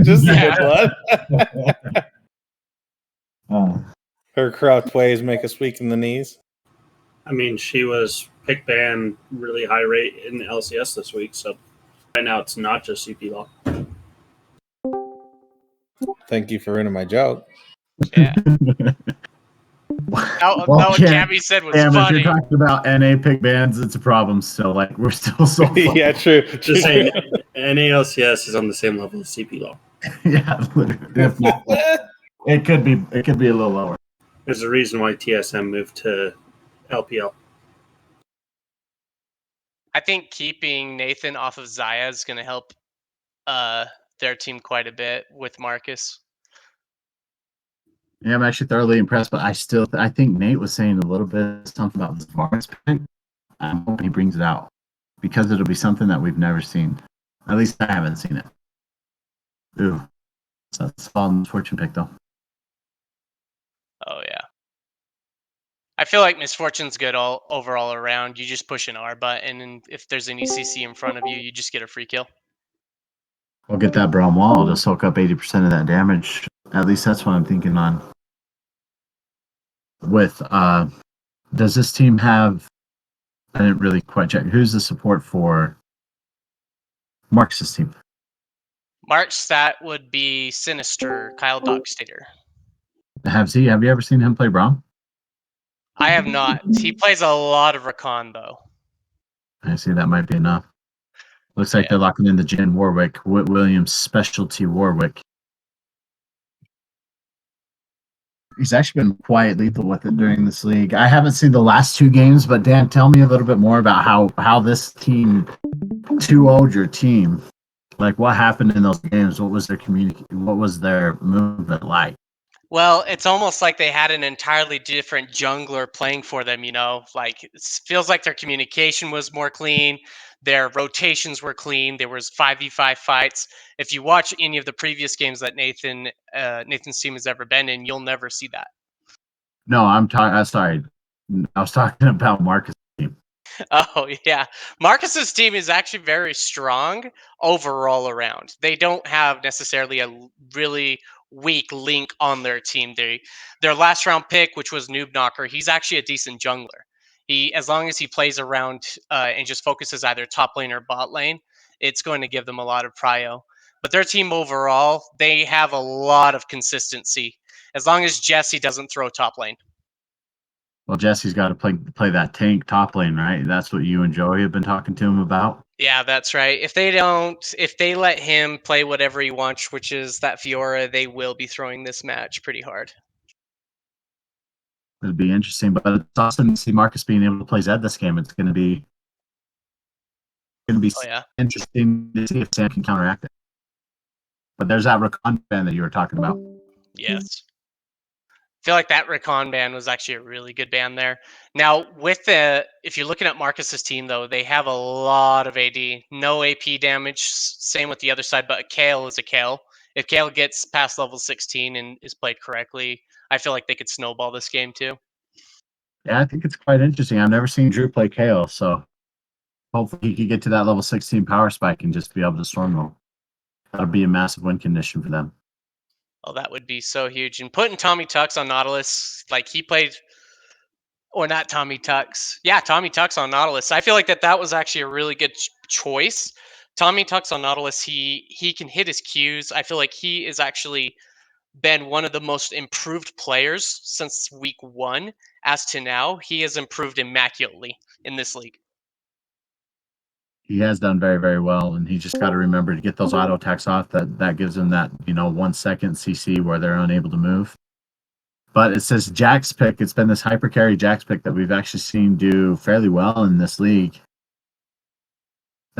Just the Yeah. good blood. Her corrupt ways make us weak in the knees. I mean, she was pick ban really high rate in LCS this week, so right now it's not just CP law. Thank you for ruining my joke. Yeah. That what Cabby said was If funny. you're talking about NA pick bans, it's a problem still. Like, we're still so Yeah, true. Just saying, NALCS is on the same level as CP law. Yeah, literally. If not, it could be a little lower. There's a reason why TSM moved to LPL. I think keeping Nathan off of Zaya is going to help their team quite a bit with Marcus. Yeah, I'm actually thoroughly impressed, but I think Nate was saying a little bit something about this Varus pick. I'm hoping he brings it out because it'll be something that we've never seen. At least I haven't seen it. Ooh, so that's all Misfortune pick though. Oh yeah. I feel like Misfortune's good overall around. You just push an R button, and if there's any CC in front of you, you just get a free kill. We'll get that Braum wall to soak up 80% of that damage. At least that's what I'm thinking on. With does this team have? I didn't really quite check. Who's the support for Marcus' team? March stat would be Sinister, Kyle Dockstader. Have you ever seen him play Braum? I have not. He plays a lot of Recon though. I see that might be enough. Looks like they're locking in the Jen Warwick, Whit Williams specialty Warwick. He's actually been quite lethal with it during this league. I haven't seen the last two games, but Dan, tell me a little bit more about how this team 2-0'd your team. Like, what happened in those games? What was their What was their movement like? Well, it's almost like they had an entirely different jungler playing for them, you know? Like, it feels like their communication was more clean. Their rotations were clean. There was 5v5 fights. If you watch any of the previous games that Nathan's team has ever been in, you'll never see that. No, sorry. I was talking about Marcus' team. Oh, yeah. Marcus's team is actually very strong overall around. They don't have necessarily a really weak link on their team. Their last round pick, which was Noob Knocker, he's actually a decent jungler. As long as he plays around and just focuses either top lane or bot lane, it's going to give them a lot of prio. But their team overall, they have a lot of consistency. As long as Jesse doesn't throw top lane. Well, Jesse's got to play that tank top lane, right? That's what you and Joey have been talking to him about. Yeah, that's right. If they let him play whatever he wants, which is that Fiora, they will be throwing this match pretty hard. It'd be interesting, but it's awesome to see Marcus being able to play Zed this game. It's going to be interesting to see if Sam can counteract it. But there's that Recon ban that you were talking about. Yes. I feel like that Recon ban was actually a really good ban there. Now, if you're looking at Marcus's team, though, they have a lot of AD. No AP damage. Same with the other side, but a Kale is a Kale. If Kale gets past level 16 and is played correctly, I feel like they could snowball this game too. Yeah, I think it's quite interesting. I've never seen Drew play Kale, so hopefully he could get to that level 16 power spike and just be able to storm roll. That'll be a massive win condition for them. Oh, that would be so huge. And putting Tommy Tux on Nautilus, like he played, or not Tommy Tux. Yeah, Tommy Tux on Nautilus. I feel like that was actually a really good choice. Tommy Tux on Nautilus, he can hit his Qs. I feel like he is actually been one of the most improved players since week 1. As to now, he has improved immaculately in this league. He has done very, very well, and he just got to remember to get those auto attacks off. That gives him that 1 second CC where they're unable to move. But it says Jack's pick. It's been this hyper carry Jack's pick that we've actually seen do fairly well in this league.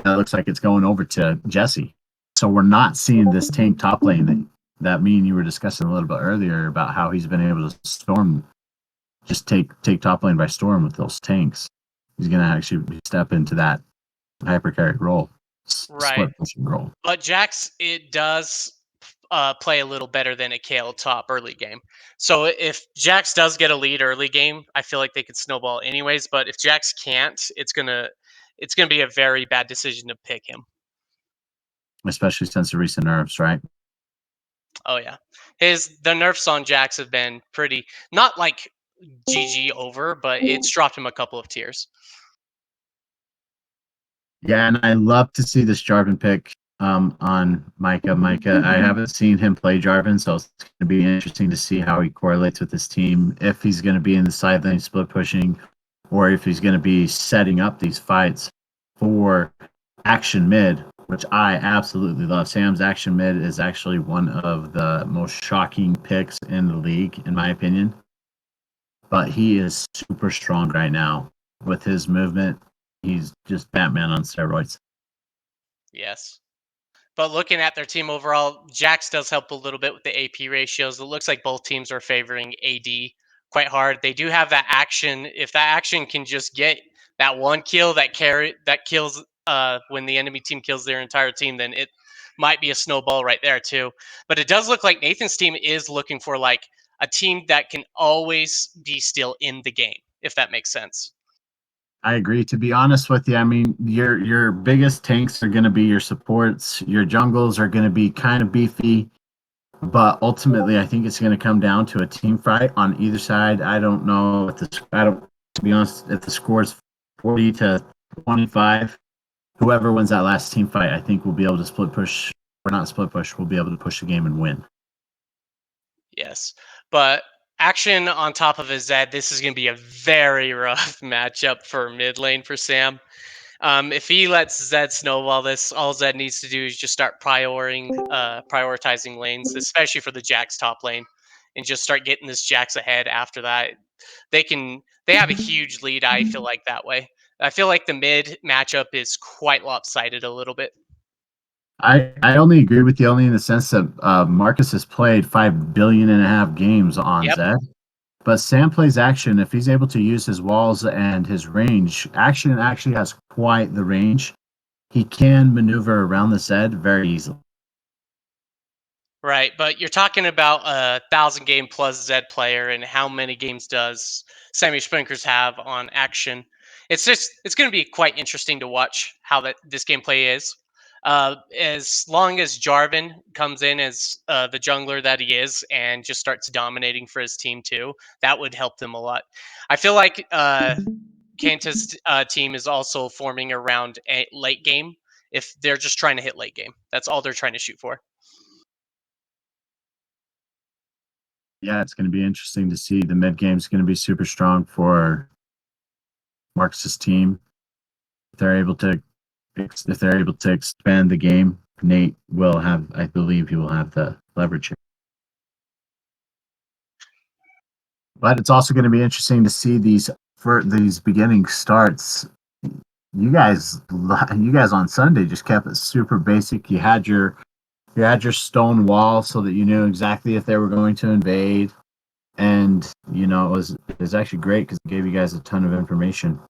That looks like it's going over to Jesse. So we're not seeing this tank top lane that me and you were discussing a little bit earlier about how he's been able to storm, just take top lane by storm with those tanks. He's going to actually step into that hyper carry role, right? Role. But Jax, it does play a little better than a Kale top early game. So if Jax does get a lead early game, I feel like they could snowball anyways. But if Jax can't, it's gonna be a very bad decision to pick him. Especially since the recent nerfs, right? Oh yeah, the nerfs on Jax have been pretty not like GG over, but it's dropped him a couple of tiers. Yeah, and I love to see this Jarvan pick on Micah. Micah, I haven't seen him play Jarvan, so it's going to be interesting to see how he correlates with his team. If he's going to be in the side lane split pushing, or if he's going to be setting up these fights for action mid, which I absolutely love. Sam's action mid is actually one of the most shocking picks in the league, in my opinion. But he is super strong right now with his movement. He's just Batman on steroids. Yes. But looking at their team overall, Jax does help a little bit with the AP ratios. It looks like both teams are favoring AD quite hard. They do have that action. If that action can just get that one kill that kills when the enemy team kills their entire team, then it might be a snowball right there too. But it does look like Nathan's team is looking for like a team that can always be still in the game, if that makes sense. I agree. To be honest with you, I mean, your biggest tanks are going to be your supports. Your jungles are going to be kind of beefy, but ultimately, I think it's going to come down to a team fight on either side. I don't know if to be honest, if the score is 40-25, whoever wins that last team fight, I think we'll be able to split push or not split push. We'll be able to push the game and win. Yes. But action on top of his Zed, this is going to be a very rough matchup for mid lane for Sam. If he lets Zed snowball this, all Zed needs to do is just start prioritizing lanes, especially for the Jax top lane, and just start getting this Jax ahead after that. They have a huge lead, I feel like, that way. I feel like the mid matchup is quite lopsided a little bit. I only agree with you only in the sense that Marcus has played 5.5 billion games on Yep. Zed. But Sam plays action. If he's able to use his walls and his range, action actually has quite the range. He can maneuver around the Zed very easily. Right, but you're talking about a 1,000 game plus Zed player, and how many games does Sammy Sprinkers have on action? It's going to be quite interesting to watch how this gameplay is. As long as Jarvan comes in as the jungler that he is and just starts dominating for his team too, that would help them a lot. I feel like Kanta's team is also forming around a late game. If they're just trying to hit late game, that's all they're trying to shoot for. Yeah, it's going to be interesting to see. The mid game is going to be super strong for Marcus's team. If they're able to expand the game, Nate will have. I believe he will have the leverage. But it's also going to be interesting to see these beginning starts. You guys on Sunday just kept it super basic. You had your stone wall so that you knew exactly if they were going to invade, and it was actually great because it gave you guys a ton of information.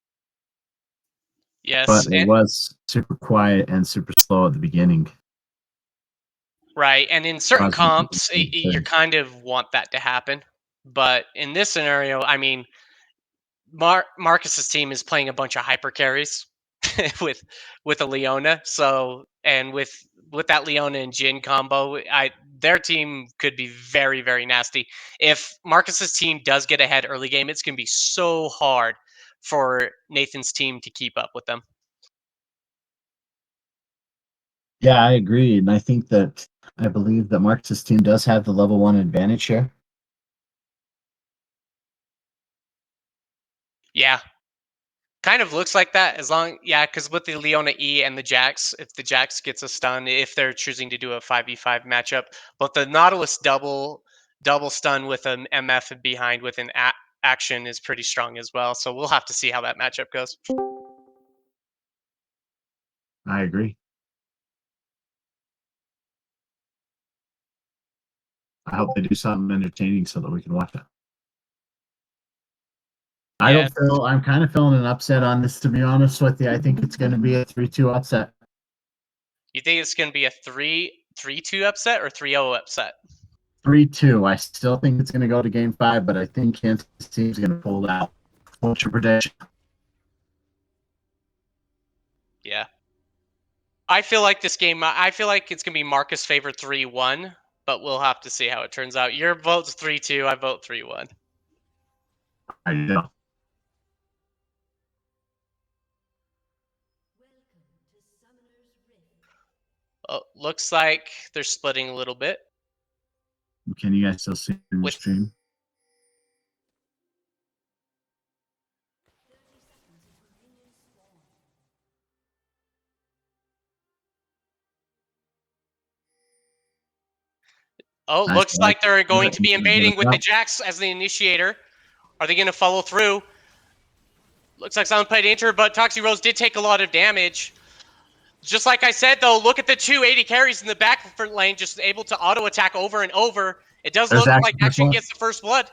But Yes, it was super quiet and super slow at the beginning. right. And in certain comps, you kind of want that to happen. But in this scenario, I mean, Marcus's team is playing a bunch of hyper carries with a Leona. So, and with that Leona and Jin combo, their team could be very, very nasty. If Marcus's team does get ahead early game, it's going to be so hard for Nathan's team to keep up with them. Yeah, I agree, and I believe that Marcus's team does have the level 1 advantage here. Yeah, kind of looks like that because with the Leona E and the Jax, if the Jax gets a stun, if they're choosing to do a 5v5 matchup, but the Nautilus double stun with an MF behind with an action is pretty strong as well. So we'll have to see how that matchup goes. I agree. I hope they do something entertaining so that we can watch it. Yes. I'm kind of feeling an upset on this, to be honest with you. I think it's going to be a 3-2 upset. You think it's going to be a 3-2 upset or 3-0 upset? 3-2. I still think it's going to go to game 5, but I think Kansas team's going to pull out. What's your prediction? Yeah. I feel like this game, I feel like it's going to be Marcus favored 3-1, but we'll have to see how it turns out. Your vote's 3-2. I vote 3-1. I know. Oh, looks like they're splitting a little bit. Can you guys still see the With- stream? Oh, Nice looks work. like they're going to be Good invading with the job. Jacks as the initiator. Are they going to follow through? Looks like Silent Play Danger, but Toxie Rose did take a lot of damage. Just like I said, though, look at the 280 carries in the back front lane, just able to auto-attack over and over. It does There's look like Action Action Patrol. gets the first blood.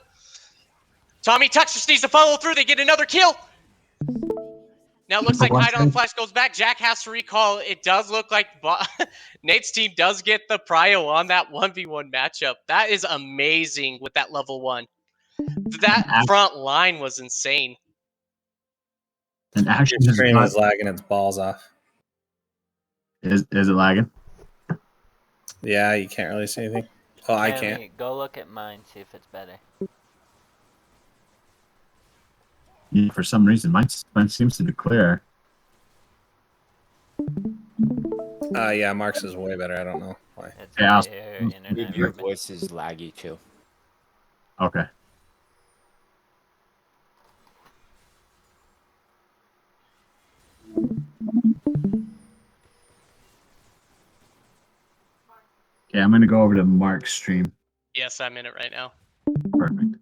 Tommy Tux just needs to follow through. They get another kill. Now it looks like One Kite on save. Flash goes back. Jack has to recall. It does look like Nate's team does get the prio on that 1v1 matchup. That is amazing with that level 1. That front line was insane. And Action Your has stream got, is lagging its balls off. is it lagging? Yeah, you can't really see anything. Oh, I can't. Tammy, go look at mine, see if it's better. Yeah, for some reason, mine seems to be clear. Yeah, Mark's is way better. I don't know why. It's Yeah, your internet. Your Ruben. voice is laggy too. Okay. Okay, I'm gonna go over to Mark's stream. Yes, I'm in it right now. Perfect.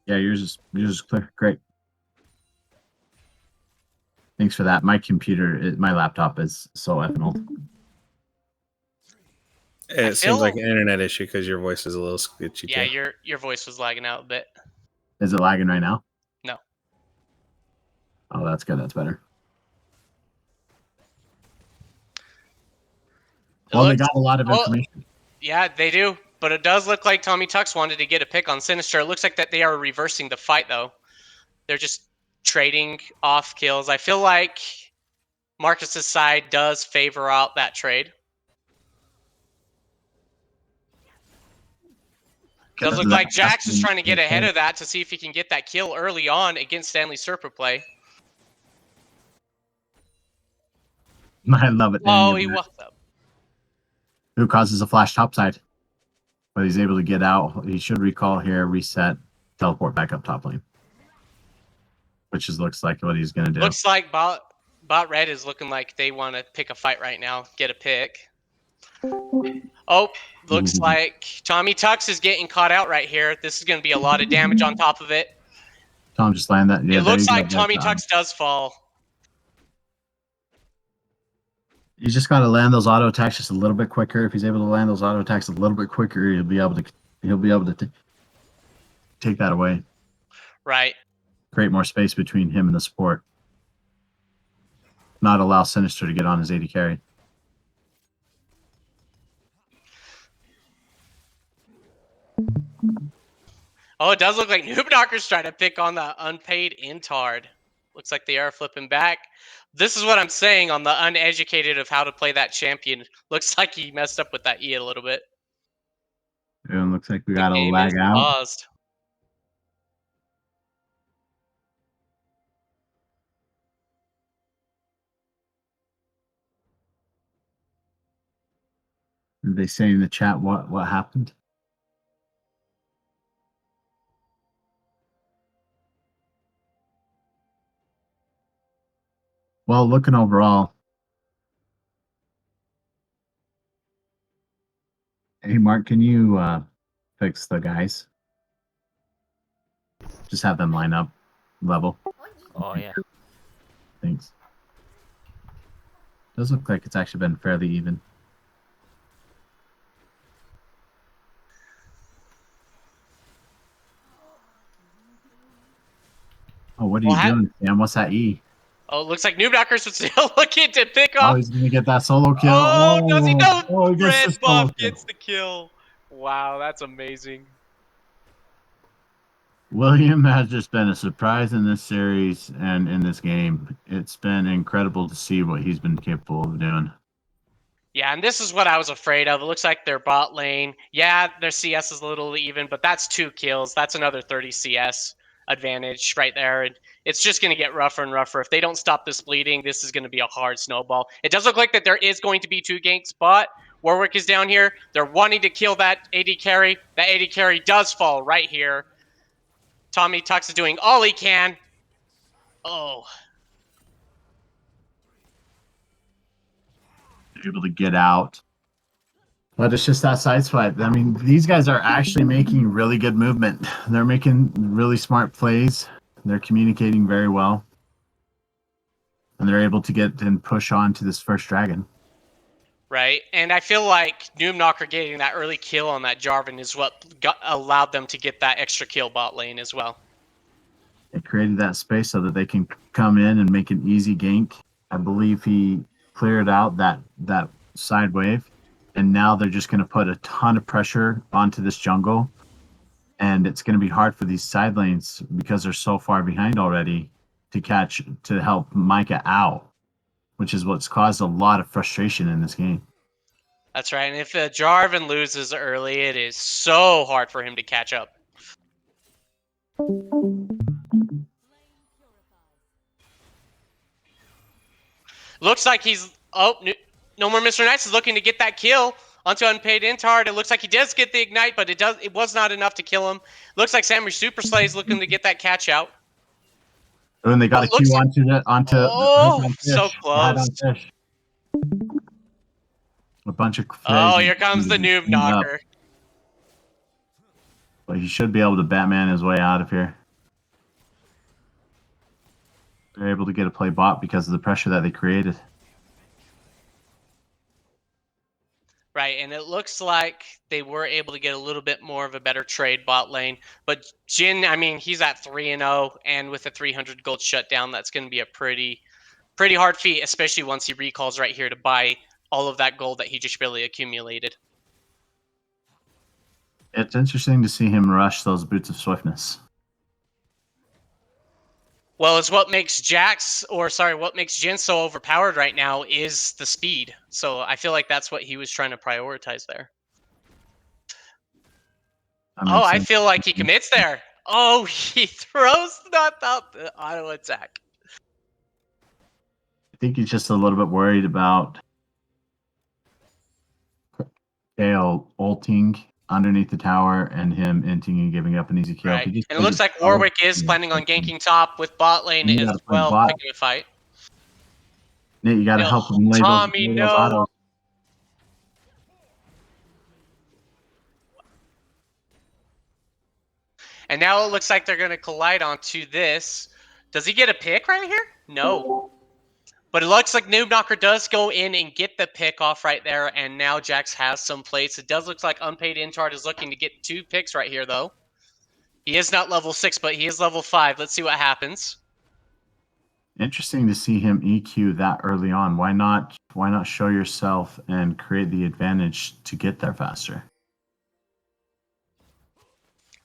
Yeah, yours is clear. Great. Thanks for that. My my laptop is so effing old. It seems like an internet issue because your voice is a little sketchy. Yeah, too. your voice was lagging out a bit. Is it lagging right now? No. Oh, that's good. That's better. Well, they got a lot of information. Yeah, they do. But it does look like Tommy Tux wanted to get a pick on Sinister. It looks like that they are reversing the fight, though. They're just trading off kills. I feel like Marcus's side does favor out that trade. Does look like Jax is trying to get ahead of that to see if he can get that kill early on against Stanley Serper play. I love it. Oh, he walked up. Who causes a flash topside? But he's able to get out. He should recall here, reset, teleport back up top lane. Which looks like what he's going to do. Looks like Bot Red is looking like they want to pick a fight right now, get a pick. Oh, looks like Tommy Tux is getting caught out right here. This is going to be a lot of damage on top of it. Tom just land that. Yeah, it looks like Tommy Tux does fall. You just got to land those auto attacks just a little bit quicker. If he's able to land those auto attacks a little bit quicker, he'll be able to take that away. Right. Create more space between him and the support. Not allow Sinister to get on his 80 carry. Oh, it does look like Noob Knocker's trying to pick on the unpaid Intard. Looks like they are flipping back. This is what I'm saying on the uneducated of how to play that champion. Looks like he messed up with that E a little bit. And looks like we got to lag out. Paused. Did they say in the chat what happened? Well, looking overall. Hey, Mark, can you fix the guys? Just have them line up level. Oh, yeah. Thanks. Does look like it's actually been fairly even. Oh, what are you doing, Sam? What's that E? Oh, it looks like Noob Knockers was still looking to pick Oh, off. he's going to get that solo kill. Oh, does he know? Oh, he Red gets the buff solo kill. gets the kill. Wow, that's amazing. William has just been a surprise in this series and in this game. It's been incredible to see what he's been capable of doing. Yeah, and this is what I was afraid of. It looks like their bot lane. Yeah, their CS is a little even, but that's 2 kills. That's another 30 CS advantage right there. And it's just going to get rougher and rougher. If they don't stop this bleeding, this is going to be a hard snowball. It does look like that there is going to be 2 ganks, but Warwick is down here. They're wanting to kill that AD carry. That AD carry does fall right here. Tommy Tux is doing all he can. Oh, Able to get out. But it's just that side swipe. I mean, these guys are actually making really good movement. They're making really smart plays. They're communicating very well. And they're able to get and push on to this first dragon. right. And I feel like Noobknocker getting that early kill on that Jarvan is what allowed them to get that extra kill bot lane as well. It created that space so that they can come in and make an easy gank. I believe he cleared out that side wave. And now they're just going to put a ton of pressure onto this jungle. And it's going to be hard for these side lanes because they're so far behind already to help Micah out, which is what's caused a lot of frustration in this game. That's right. And if Jarvan loses early, it is so hard for him to catch up. Looks like he's... Oh, no more Mr. Nice is looking to get that kill onto Unpaid Intard. It looks like he does get the Ignite, but it was not enough to kill him. Looks like Samurai Super Slay is looking to get that catch out. And they got a Q onto Oh, on so fish. close. On fish. A bunch of Oh, here comes the Noobknocker. But he should be able to Batman his way out of here. They're able to get a play bot because of the pressure that they created. Right, and it looks like they were able to get a little bit more of a better trade bot lane. But Jin, I mean, he's at 3-0, and with a 300 gold shutdown, that's going to be a pretty hard feat, especially once he recalls right here to buy all of that gold that he just really accumulated. It's interesting to see him rush those boots of swiftness. Well, it's what makes what makes Jin so overpowered right now is the speed. So I feel like that's what he was trying to prioritize there. Oh, I feel like he commits there. Oh, he throws not out the auto attack. I think he's just a little bit worried about Gale ulting underneath the tower and him inting and giving up an easy kill. Right. And it looks like Warwick is planning on ganking top with bot lane as well, picking a fight. Nate, you got to help him lay those autos. And now it looks like they're going to collide onto this. Does he get a pick right here? No. But it looks like Noobknocker does go in and get the pick off right there, and now Jax has some plates. It does look like Unpaid Intard is looking to get 2 picks right here, though. He is not level 6, but he is level 5. Let's see what happens. Interesting to see him EQ that early on. Why not show yourself and create the advantage to get there faster?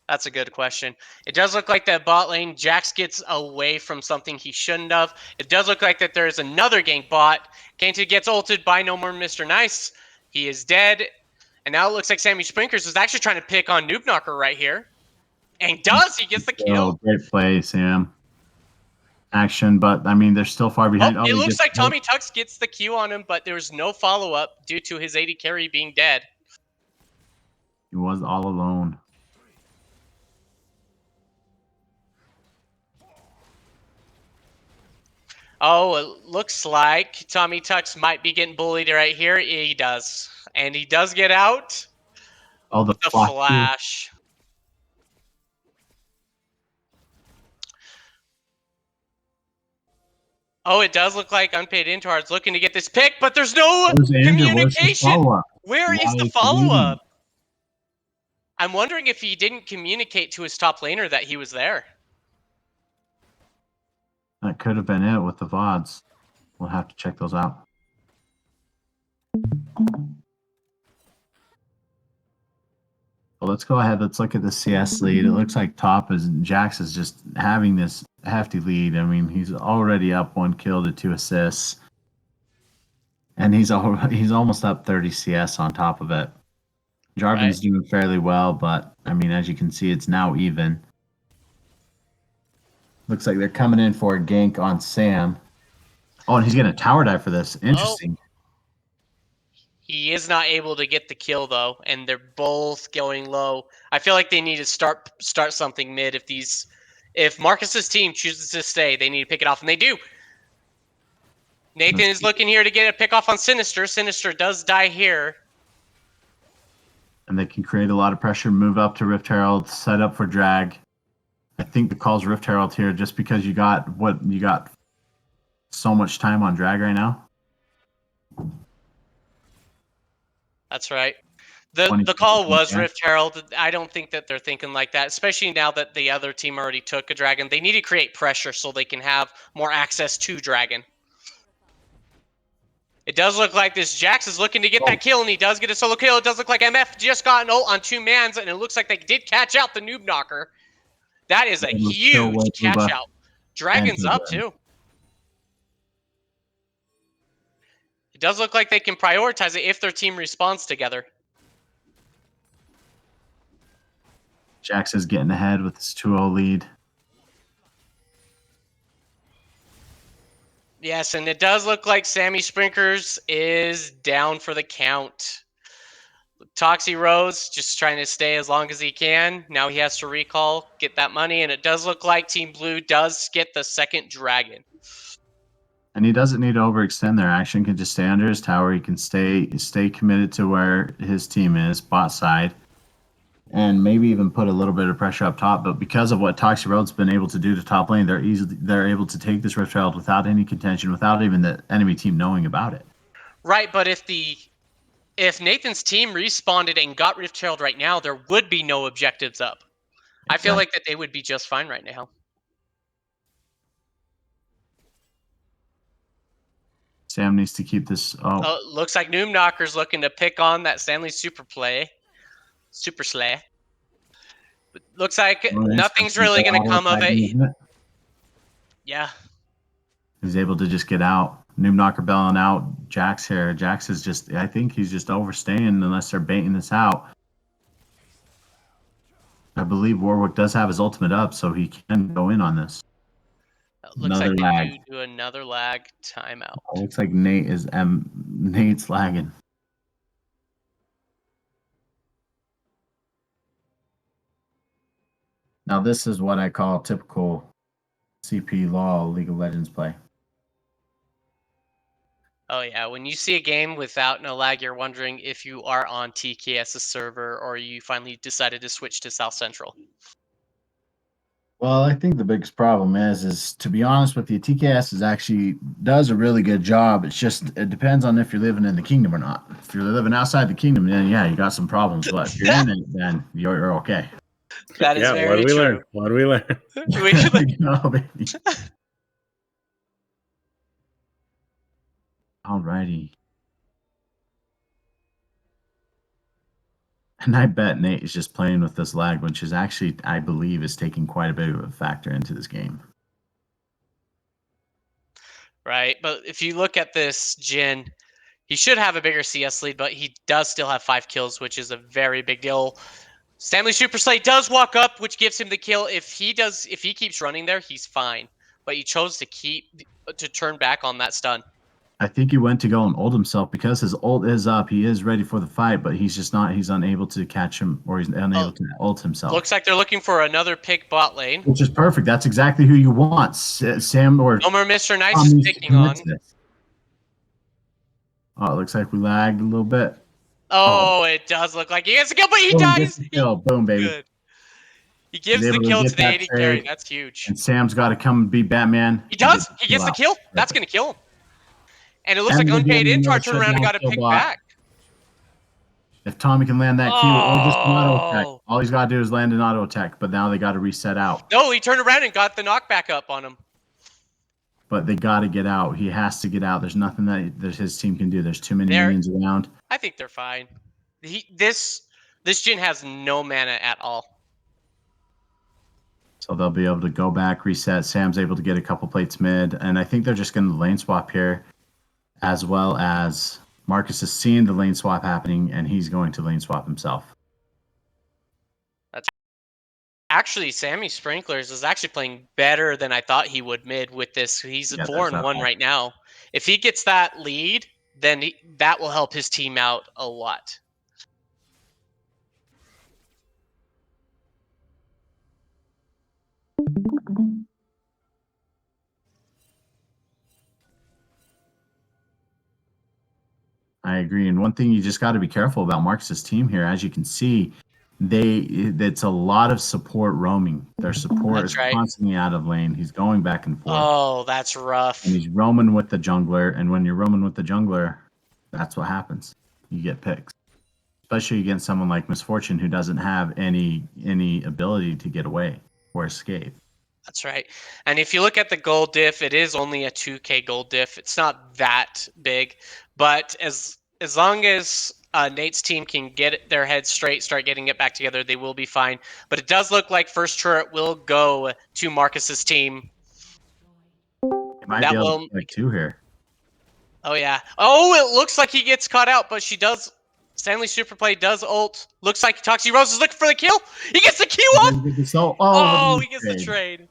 That's a good question. It does look like that bot lane, Jax gets away from something he shouldn't have. It does look like that there is another gank bot. Kainta gets ulted by no more Mr. Nice. He is dead. And now it looks like Sammy Sprinkers is actually trying to pick on Noobknocker right here. And he gets the kill. Oh, great play, Sam. Action, but I mean, they're still far behind. It looks like Tommy Tux gets the Q on him, but there was no follow-up due to his AD carry being dead. He was all alone. Oh, it looks like Tommy Tux might be getting bullied right here. He does. And he does get out. Oh, the flash. Oh, it does look like Unpaid Intard's looking to get this pick, but there's no communication. Where is the follow-up? I'm wondering if he didn't communicate to his top laner that he was there. That could have been it with the VODs. We'll have to check those out. Well, let's go ahead. Let's look at the CS lead. It looks like Jax is just having this hefty lead. I mean, he's already up 1 kill to 2 assists. And he's almost up 30 CS on top of it. Jarvan's doing fairly well, but I mean, as you can see, it's now even. Looks like they're coming in for a gank on Sam. Oh, and he's getting a tower dive for this. Interesting. He is not able to get the kill though, and they're both going low. I feel like they need to start something mid. If Marcus's team chooses to stay, they need to pick it off, and they do. Nathan is looking here to get a pick off on Sinister. Sinister does die here. And they can create a lot of pressure, move up to Rift Herald, set up for drag. I think the call's Rift Herald here just because you got so much time on drag right now. That's right. The call was Rift Herald. I don't think that they're thinking like that, especially now that the other team already took a dragon. They need to create pressure so they can have more access to dragon. It does look like this Jax is looking to get that kill, and he does get a solo kill. It does look like MF just got an ult on 2 mans, and it looks like they did catch out the noob knocker. That is a huge catch out. Dragon's up too. It does look like they can prioritize it if their team responds together. Jax is getting ahead with his 2-0 lead. Yes, and it does look like Sammy Sprinkers is down for the count. Toxie Rose just trying to stay as long as he can. Now he has to recall, get that money, and it does look like Team Blue does get the second dragon. And he doesn't need to overextend there. Action can just stay under his tower. He can stay committed to where his team is, bot side, and maybe even put a little bit of pressure up top. But because of what Toxic Road's been able to do to top lane, they're able to take this Rift Herald without any contention, without even the enemy team knowing about it. Right, but if Nathan's team respawned and got Rift Herald right now, there would be no objectives up. I feel like that they would be just fine right now. Sam needs to keep this. Oh, looks like Noob Knocker's looking to pick on that Stanley Super Slay. But looks like nothing's really going to come of it. Yeah. He's able to just get out. Noob Knocker bailing out Jax here. Jax is just, I think he's just overstaying unless they're baiting this out. I believe Warwick does have his ultimate up, so he can go in on this. Looks like they do another lag timeout. Looks like Nate's lagging. Now this is what I call typical CP LoL League of Legends play. Oh yeah, when you see a game without no lag, you're wondering if you are on TKS's server or you finally decided to switch to South Central. Well, I think the biggest problem is to be honest with you, TKS does a really good job. It's just, it depends on if you're living in the kingdom or not. If you're living outside the kingdom, then yeah, you got some problems. But if you're in it, then you're okay. That is very true. What do we learn? Alrighty. And I bet Nate is just playing with this lag, which is actually, I believe, is taking quite a bit of a factor into this game. Right, but if you look at this Jhin, he should have a bigger CS lead, but he does still have 5 kills, which is a very big deal. Stanley Super Slay does walk up, which gives him the kill. If he keeps running there, he's fine. But he chose to turn back on that stun. I think he went to go and ult himself because his ult is up. He is ready for the fight, but he's just not. He's unable to catch him, or he's unable to ult himself. Looks like they're looking for another pick bot lane, which is perfect. That's exactly who you want, Sam or Mr. Nice is picking on. Oh, it looks like we lagged a little bit. Oh, it does look like he has a kill, but he dies. Boom, baby. Good. He gives the kill to the AD carry. That's huge. And Sam's got to come and be Batman. He does. He gets the kill. That's going to kill him. And it looks like Unpaid Intar turned around and got a pick back. If Tommy can land that Q or just an auto attack, all he's got to do is land an auto attack, but now they got to reset out. No, he turned around and got the knockback up on him. But they got to get out. He has to get out. There's nothing that his team can do. There's too many minions around. I think they're fine. This Jhin has no mana at all. So they'll be able to go back, reset. Sam's able to get a couple plates mid, and I think they're just going to lane swap here. as well as Marcus is seeing the lane swap happening, and he's going to lane swap himself. Actually, Sammy Sprinklers is actually playing better than I thought he would mid with this. He's Yeah, 4-1 right now. If he gets that lead, then that will help his team out a lot. I agree. And one thing you just got to be careful about Marcus's team here, as you can see, it's a lot of support roaming. Their support That's is right. constantly out of lane. He's going back and forth. Oh, that's rough. And he's roaming with the jungler. And when you're roaming with the jungler, that's what happens. You get picks. Especially against someone like Misfortune who doesn't have any ability to get away or escape. That's right. And if you look at the gold diff, it is only a 2K gold diff. It's not that big, but as long as Nate's team can get their heads straight, start getting it back together, they will be fine. But it does look like first turret will go to Marcus's team. He might be able to like two here. Oh yeah. Oh, it looks like he gets caught out, but she does. Stanley Superplay does ult. Looks like Toxie Rose is looking for the kill. He gets the Q off. Oh, he gets the trade.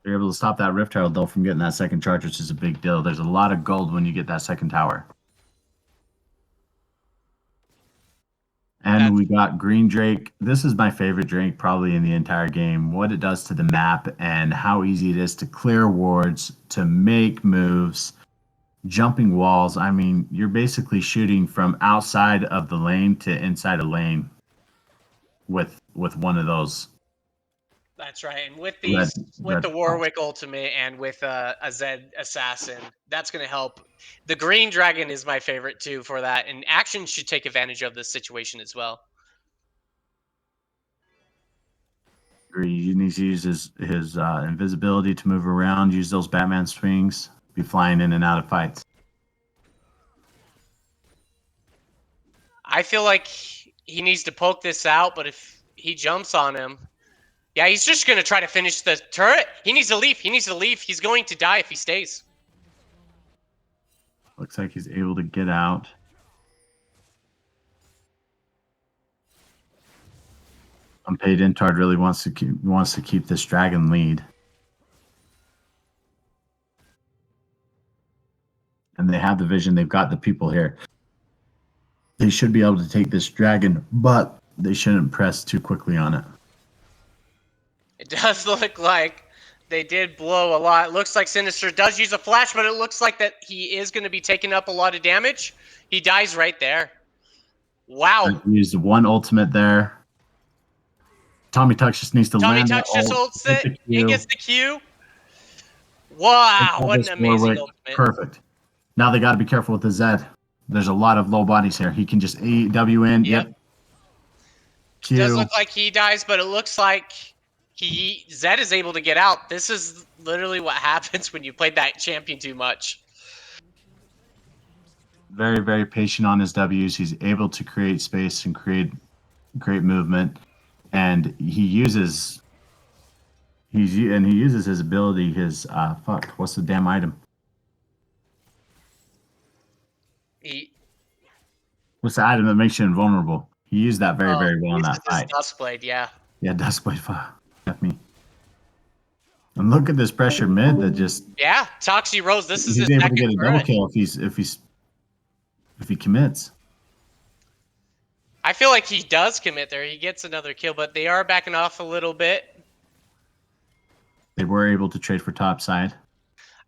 They're able to stop that Rift Herald, though, from getting that second charge, which is a big deal. There's a lot of gold when you get that second tower. And we got Green Drake. This is my favorite Drake probably in the entire game. What it does to the map and how easy it is to clear wards, to make moves, jumping walls. I mean, you're basically shooting from outside of the lane to inside a lane with one of those. That's right, and with these, with the Warwick ultimate and with a Zed assassin, that's going to help. The Green Dragon is my favorite too for that, and Action should take advantage of this situation as well. He needs to use his invisibility to move around, use those Batman swings, be flying in and out of fights. I feel like he needs to poke this out, but if he jumps on him, yeah, he's just going to try to finish the turret. He needs to leave. He needs to leave. He's going to die if he stays. Looks like he's able to get out. Unpaid Intard really wants to keep this dragon lead. And they have the vision. They've got the people here. They should be able to take this dragon, but they shouldn't press too quickly on it. It does look like they did blow a lot. It looks like Sinister does use a flash, but it looks like that he is going to be taking up a lot of damage. He dies right there. Wow. He used one ultimate there. Tommy Tux just needs to land Tommy Tux just ults it. He gets the Q. Wow, what an amazing ultimate. Perfect. Now they got to be careful with the Zed. There's a lot of low bodies here. He can just AW in. Yep. Q. It does look like he dies, but it looks like Zed is able to get out. This is literally what happens when you played that champion too much. Very, very patient on his W's. He's able to create space and create great movement. And he uses his ability, his what's the damn item? What's the item that makes you invulnerable? He used that very, very well in that fight. Dustblade, yeah. Yeah, Dustblade. F me. And look at this pressure mid that just. Yeah, Toxie Rose. This is he's able to get a double kill if he commits. I feel like he does commit there. He gets another kill, but they are backing off a little bit. They were able to trade for top side.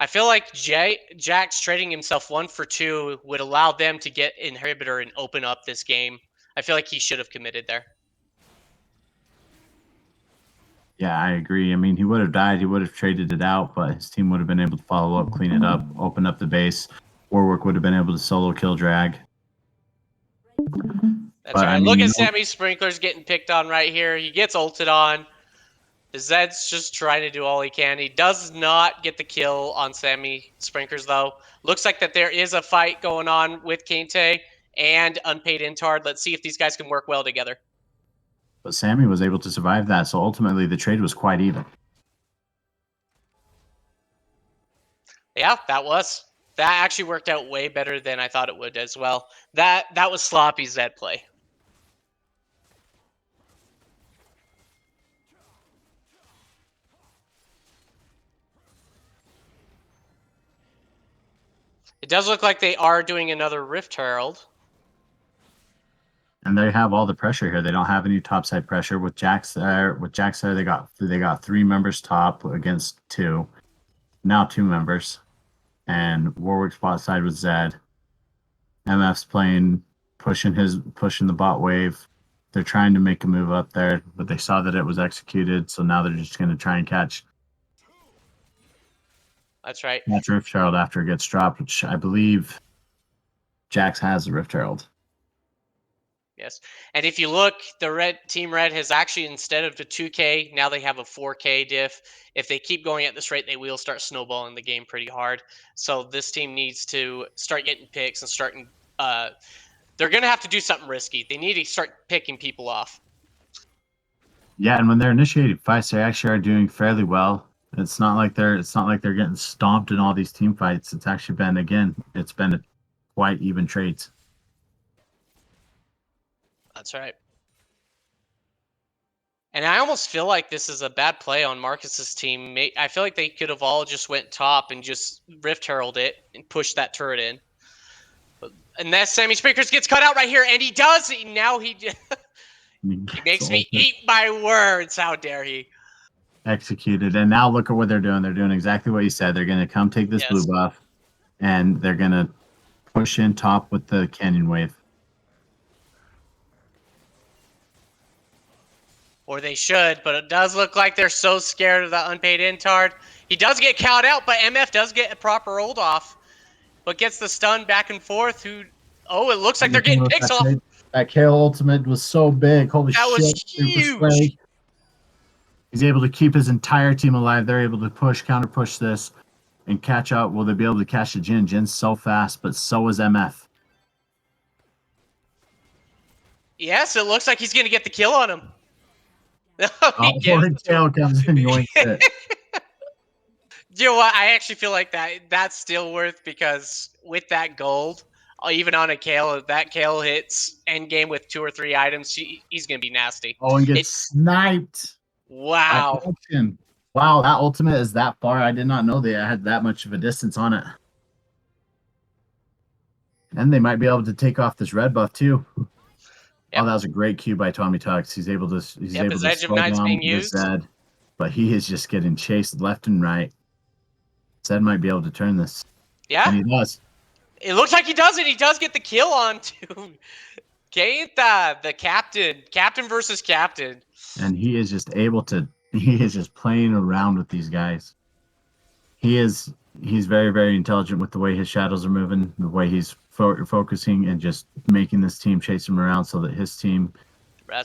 I feel like Jax trading himself 1 for 2 would allow them to get inhibitor and open up this game. I feel like he should have committed there. Yeah, I agree. I mean, he would have died. He would have traded it out, but his team would have been able to follow up, clean it up, open up the base. Warwick would have been able to solo kill drag. That's right. I mean, look at Sammy Sprinklers getting picked on right here. He gets ulted on. The Zed's just trying to do all he can. He does not get the kill on Sammy Sprinklers, though. Looks like that there is a fight going on with Kente and Unpaid Intard. Let's see if these guys can work well together. But Sammy was able to survive that, so ultimately the trade was quite even. Yeah, that actually worked out way better than I thought it would as well. That was sloppy Zed play. It does look like they are doing another Rift Herald. And they have all the pressure here. They don't have any topside pressure with Jax there. With Jax there, they got 3 members top against 2. Now 2 members. And Warwick's bot side with Zed. MF's playing, pushing the bot wave. They're trying to make a move up there, but they saw that it was executed, so now they're just going to try and catch. That's right. Catch Rift Herald after it gets dropped, which I believe Jax has the Rift Herald. Yes. And if you look, the Team Red has actually, instead of the 2K, now they have a 4K diff. If they keep going at this rate, they will start snowballing the game pretty hard. So this team needs to start getting picks and starting. They're going to have to do something risky. They need to start picking people off. Yeah, and when they're initiating fights, they actually are doing fairly well. It's not like they're getting stomped in all these team fights. It's actually been a quite even trades. That's right. And I almost feel like this is a bad play on Marcus's team. I feel like they could have all just went top and just Rift Herald it and pushed that turret in. And that Sammy Speakers gets cut out right here, and he does. Now he makes me eat my words. How dare he? Executed. And now look at what they're doing. They're doing exactly what you said. They're going to come take this blue buff, and they're going to push in top with the Canyon Wave. Or they should, but it does look like they're so scared of the unpaid intard. He does get cowed out, but MF does get a proper hold off, but gets the stun back and forth. It looks like they're getting picks off. That KO ultimate was so big. Holy shit. That was huge. He's able to keep his entire team alive. They're able to counter push this, and catch up. Will they be able to catch the Jin? Jin's so fast, but so is MF. Yes, it looks like he's going to get the kill on him. Tail comes in, yoink it. You know what? I actually feel like that's still worth, because with that gold, even on a Kale, if that Kale hits end game with 2 or 3 items, he's going to be nasty. Oh, and gets sniped. Wow. Wow, that ultimate is that far. I did not know they had that much of a distance on it. And they might be able to take off this red buff too. Yep. Oh, that was a great cue by Tommy Tux. He's able to slow down the Zed, but he is just getting chased left and right. Zed might be able to turn this. Yeah. And he does. It looks like he does it. He does get the kill on to Keita, the captain. Captain versus captain. And he is just playing around with these guys. He's very, very intelligent with the way his shadows are moving, the way he's focusing and just making this team chase him around so that his team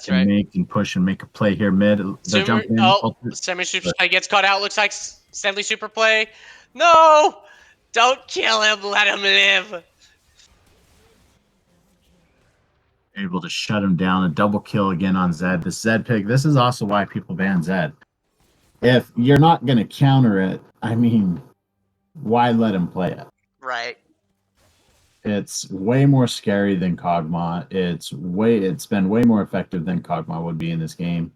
can make and push and make a play here mid. Semi Super Play gets caught out. Looks like Stanley Super Play. No! Don't kill him. Let him live. Able to shut him down. A double kill again on Zed. The Zed pick. This is also why people ban Zed. If you're not going to counter it, I mean, why let him play it? Right. It's way more scary than Kog'Maw. It's been way more effective than Kog'Maw would be in this game.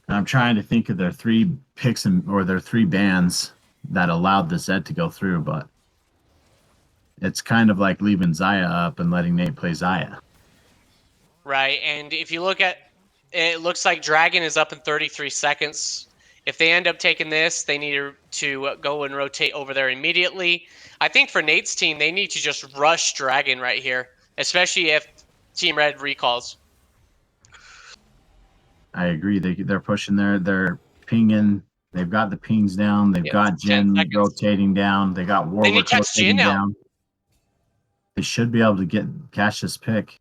And I'm trying to think of their 3 picks or their 3 bans that allowed the Zed to go through, but it's kind of like leaving Xayah up and letting Nate play Xayah. Right, and if you look at it, looks like Dragon is up in 33 seconds. If they end up taking this, they need to go and rotate over there immediately. I think for Nate's team, they need to just rush Dragon right here, especially if Team Red recalls. I agree. They're pushing there. They're pinging. They've got the pings down. They've got Jin rotating down. They got Warwick rotating down. They should be able to catch this pick.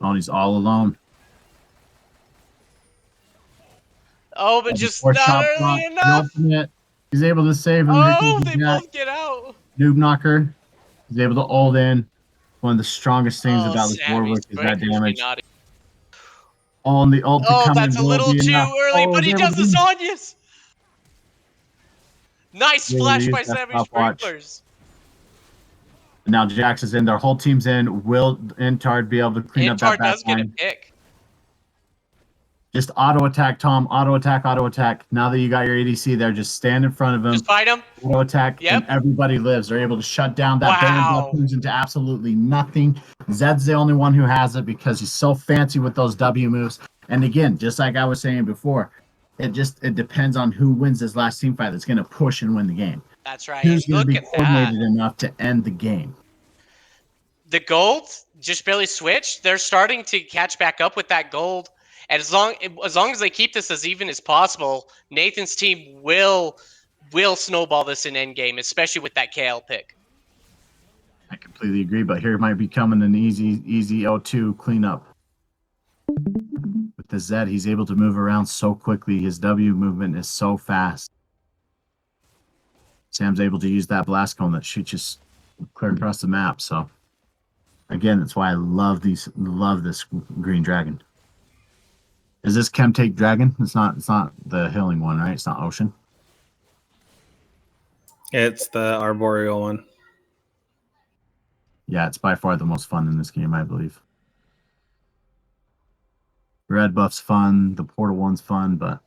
Oh, he's all alone. Oh, but just not early enough. He's able to save him. Oh, they both get out. Noob Knocker. He's able to ult in. One of the strongest things about this Warwick is that damage. Oh, and the ult to come that's a little too early, but he does the Zhonya's. Nice Really flash use by that Sammy stopwatch. Sprinklers. Now Jax is in. Their whole team's in. Will Intard be able to clean up that Intard back does get a line? pick. Just auto attack, Tom. Auto attack, auto attack. Now that you got your ADC there, just stand in front of him. Just fight him. Auto attack, Yep. and everybody lives. They're able to shut down that Baron Wow. turns into absolutely nothing. Zed's the only one who has it because he's so fancy with those W moves. And again, just like I was saying before, it depends on who wins this last team fight that's going to push and win the game. That's right. Who's And going to look be at that. coordinated enough to end the game? The gold just barely switched. They're starting to catch back up with that gold. And as long as they keep this as even as possible, Nathan's team will snowball this in endgame, especially with that KL pick. I completely agree, but here might be coming an easy O2 cleanup. With the Zed, he's able to move around so quickly. His W movement is so fast. Sam's able to use that blast cone that shoots just clear across the map. So again, that's why I love this green dragon. Is this Chemtake Dragon? It's not the healing one, right? It's not Ocean. It's the Arboreal one. Yeah, it's by far the most fun in this game, I believe. Red buff's fun, the portal one's fun, but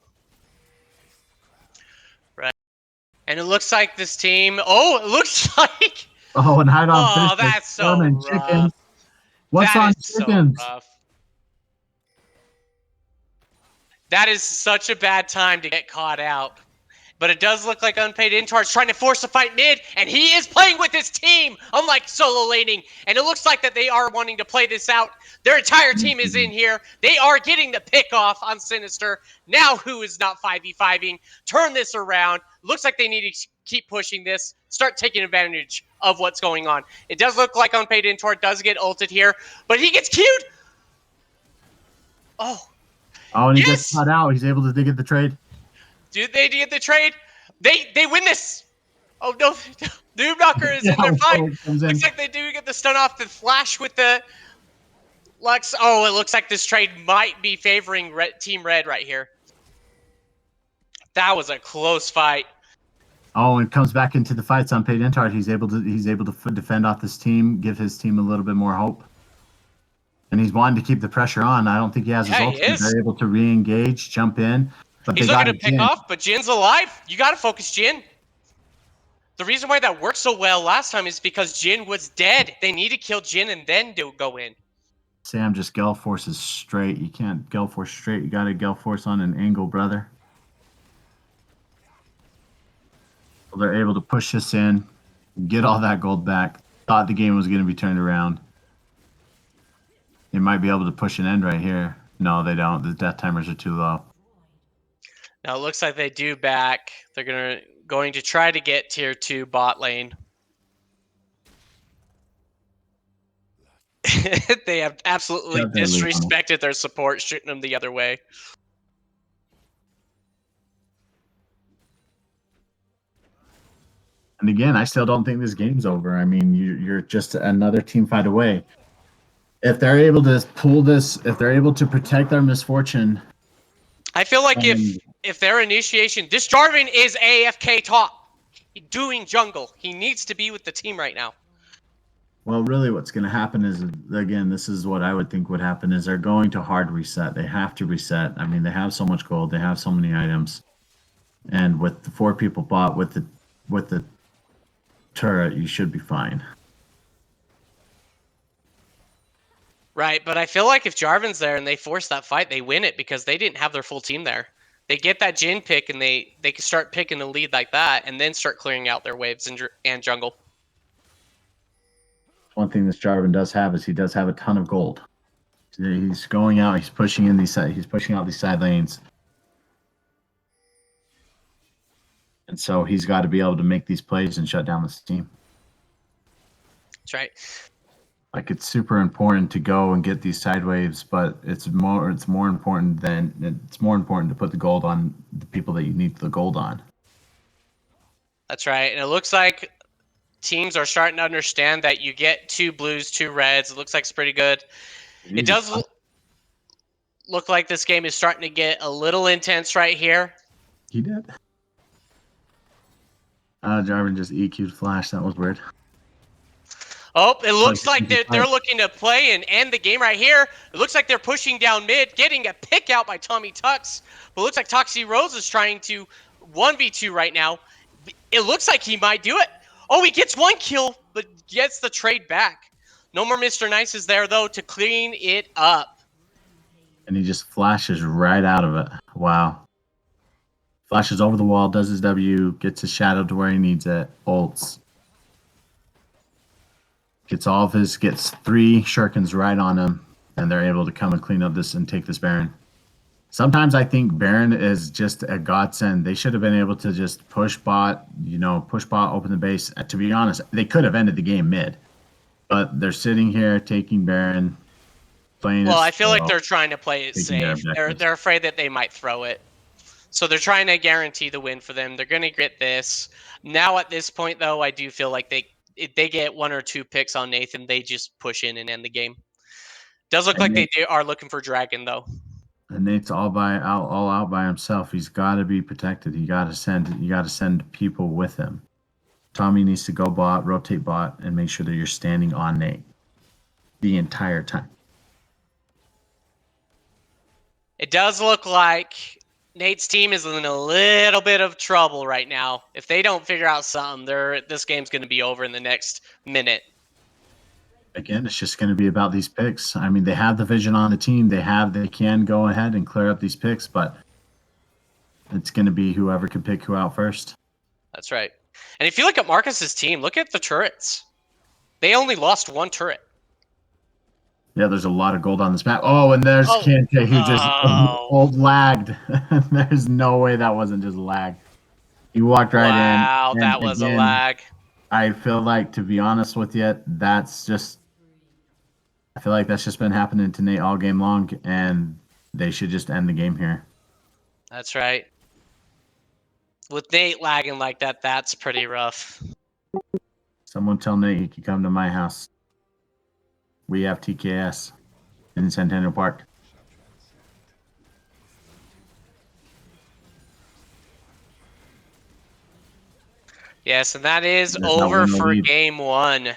And it looks like this team. Oh, it looks like. and hide on Oh, fish. that's so rough. Chickens. What's That on is so chickens? rough. That is such a bad time to get caught out. But it does look like Unpaid Intard's trying to force a fight mid, and he is playing with his team, unlike solo laning. And it looks like that they are wanting to play this out. Their entire team is in here. They are getting the pick off on Sinister. Now who is not 5v5ing? Turn this around. Looks like they need to keep pushing this, start taking advantage of what's going on. It does look like Unpaid Intard does get ulted here, but he gets queued. Oh, and he yes! gets caught out. He's able to get the trade. Do they get the trade? They win this. Oh no, Noob Knocker is in their fight. Looks like they do get the stun off the flash with the Lux. Oh, it looks like this trade might be favoring Team Red right here. That was a close fight. Oh, and comes back into the fights on Paid Intard. He's able to defend off this team, give his team a little bit more hope. And he's wanting to keep the pressure on. I don't think he has his ultimate. They're able to re-engage, jump in. But he's looking to pick off, but Jin's alive. You got to focus Jin. The reason why that worked so well last time is because Jin was dead. They need to kill Jin and then go in. Sam just Gale Forces straight. You can't Gale Force straight. You got to Gale Force on an angle, brother. So they're able to push this in, get all that gold back. Thought the game was going to be turned around. They might be able to push an end right here. No, they don't. The death timers are too low. Now it looks like they do back. They're going to try to get tier 2 bot lane. They have absolutely disrespected their support, shooting them the other way. And again, I still don't think this game's over. I mean, you're just another team fight away. If they're able to pull this, if they're able to protect their misfortune. I feel like if their initiation, this Jarvan is AFK top, doing jungle. He needs to be with the team right now. Well, really what's going to happen is, again, this is what I would think would happen, is they're going to hard reset. They have to reset. I mean, they have so much gold. They have so many items. And with the 4 people bought with the turret, you should be fine. Right, but I feel like if Jarvan's there and they force that fight, they win it because they didn't have their full team there. They get that Jin pick and they can start picking the lead like that and then start clearing out their waves and jungle. One thing this Jarvan does have is he does have a ton of gold. He's going out, he's pushing in he's pushing out these side lanes. And so he's got to be able to make these plays and shut down this team. That's right. Like, it's super important to go and get these side waves, but it's more important to put the gold on the people that you need the gold on. That's right. And it looks like teams are starting to understand that you get 2 blues, 2 reds. It looks like it's pretty good. It does look like this game is starting to get a little intense right here. He did. Jarvan just EQ'd Flash. That was weird. Oh, it looks Like, like they're looking to play and end the game right here. It looks like they're pushing down mid, getting a pick out by Tommy Tux. But it looks like Toxie Rose is trying to 1v2 right now. It looks like he might do it. Oh, he gets 1 kill, but gets the trade back. No more Mr. Nice is there, though, to clean it up. And he just flashes right out of it. Wow. Flashes over the wall, does his W, gets his shadow to where he needs it, ults. Gets 3 shurikens right on him, and they're able to come and clean up this and take this Baron. Sometimes I think Baron is just a godsend. They should have been able to just push bot, open the base. To be honest, they could have ended the game mid. But they're sitting here taking Baron, playing Well, I feel like they're trying to play it taking their safe. objectives. They're afraid that they might throw it. So they're trying to guarantee the win for them. They're going to get this. Now at this point, though, I do feel like if they get 1 or 2 picks on Nathan, they just push in and end the game. Does look like they are looking for Dragon, though. And Nate's all out by himself. He's got to be protected. You got to send people with him. Tommy needs to go bot, rotate bot, and make sure that you're standing on Nate the entire time. It does look like Nate's team is in a little bit of trouble right now. If they don't figure out something, this game's going to be over in the next minute. Again, it's just going to be about these picks. I mean, they have the vision on the team. They can go ahead and clear up these picks, but it's going to be whoever can pick who out first. That's right. And if you look at Marcus's team, look at the turrets. They only lost 1 turret. Yeah, there's a lot of gold on this map. Oh, and there's Kante who just old lagged. There's no way that wasn't just lag. He walked right in. Wow, that was a lag. I feel like, to be honest with you, I feel like that's just been happening to Nate all game long, and they should just end the game here. That's right. With Nate lagging like that, that's pretty rough. Someone tell Nate he can come to my house. We have TKS in Centennial Park. Yes, and that is over for game 1.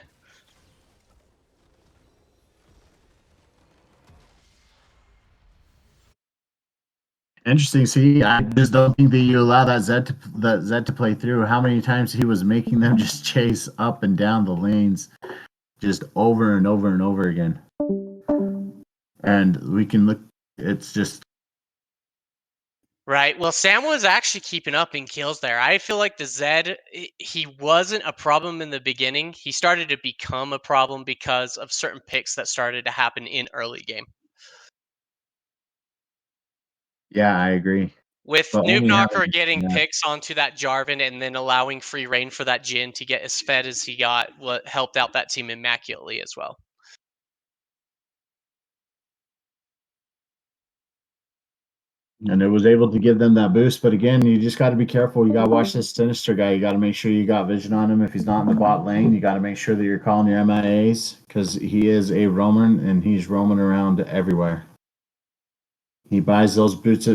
Interesting. See, I just don't think that you allow that Zed to play through. How many times he was making them just chase up and down the lanes, just over and over and over again. And we can look. It's just right. Well, Sam was actually keeping up in kills there. I feel like the Zed, he wasn't a problem in the beginning. He started to become a problem because of certain picks that started to happen in early game. Yeah, I agree. With Noob Knocker getting picks onto that Jarvan and then allowing free reign for that Jhin to get as fed as he got, what helped out that team immaculately as well. And it was able to give them that boost. But again, you just got to be careful. You got to watch this Sinister guy. You got to make sure you got vision on him. If he's not in the bot lane, you got to make sure that you're calling your MIAs, because he is a roamer and he's roaming around everywhere. He buys those boots